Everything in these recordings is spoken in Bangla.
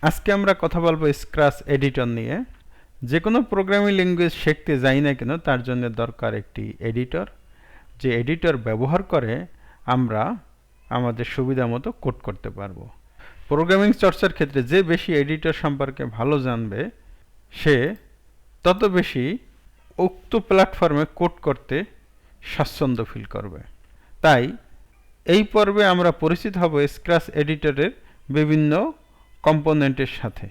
আজকে আমরা কথা বলবো স্ক্র্যাচ এডিটর নিয়ে। যে কোনো প্রোগ্রামিং ল্যাঙ্গুয়েজ শিখতে যাই না কেন তার জন্য দরকার একটি এডিটর, যে এডিটর ব্যবহার করে আমরা আমাদের সুবিধা মতো কোড করতে পারবো। প্রোগ্রামিং চর্চার ক্ষেত্রে যে বেশি এডিটর সম্পর্কে ভালো জানবে সে তত বেশি উক্ত প্ল্যাটফর্মে কোড করতে স্বাচ্ছন্দ্য ফিল করবে। তাই এই পর্বে আমরা পরিচিত হব স্ক্র্যাচ এডিটরের বিভিন্ন কম্পোনেন্টের সাথে।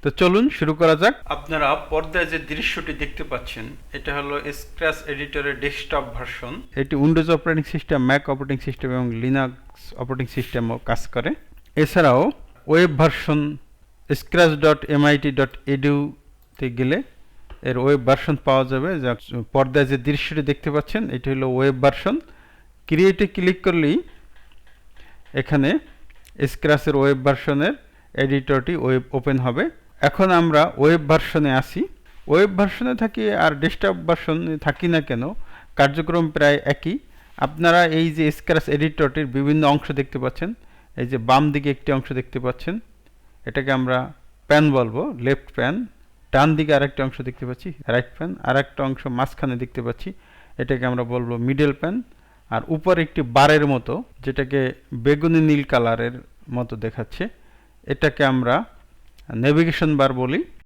তো চলুন শুরু করা যাক। আপনারা পর্দায় যে দৃশ্যটি দেখতে পাচ্ছেন এটা হলো স্ক্র্যাচ এডিটরের ডেস্কটপ ভার্সন। এটি Windows operating system, Mac operating system এবং লিনাক্স অপারেটিং সিস্টেমও কাজ করে। এছাড়াও ওয়েব ভার্সন scratch.mit.edu তে গেলে এর ওয়েব ভার্সন পাওয়া যাবে। যা পর্দায় যে দৃশ্যটি দেখতে পাচ্ছেন এটি হলো ওয়েব ভার্সন। ক্রিয়েটে ক্লিক করলেই এখানে স্ক্র্যাচের ওয়েব ভার্সনের এডিটরটি ওয়েব ওপেন হবে। এখন আমরা ওয়েব ভার্সনে আসি। ওয়েব ভার্সনে থাকি আর ডেস্কটপ ভার্সনে থাকি না কেন, কার্যক্রম প্রায় একই। আপনারা এই যে স্ক্র্যাচ এডিটরটির বিভিন্ন অংশ দেখতে পাচ্ছেন। এই যে বাম দিকে একটি অংশ দেখতে পাচ্ছেন, এটাকে আমরা প্যান বলবো, লেফট প্যান। ডান দিকে আরেকটা অংশ দেখতে পাচ্ছি, রাইট প্যান। আর একটা অংশ মাঝখানে দেখতে পাচ্ছি, এটাকে আমরা বলবো মিডল প্যান। আর উপরে একটি বারের মতো, যেটাকে বেগুনি নীল কালারের মতো দেখাচ্ছে, এটাকে আমরা নেভিগেশন বার বলি।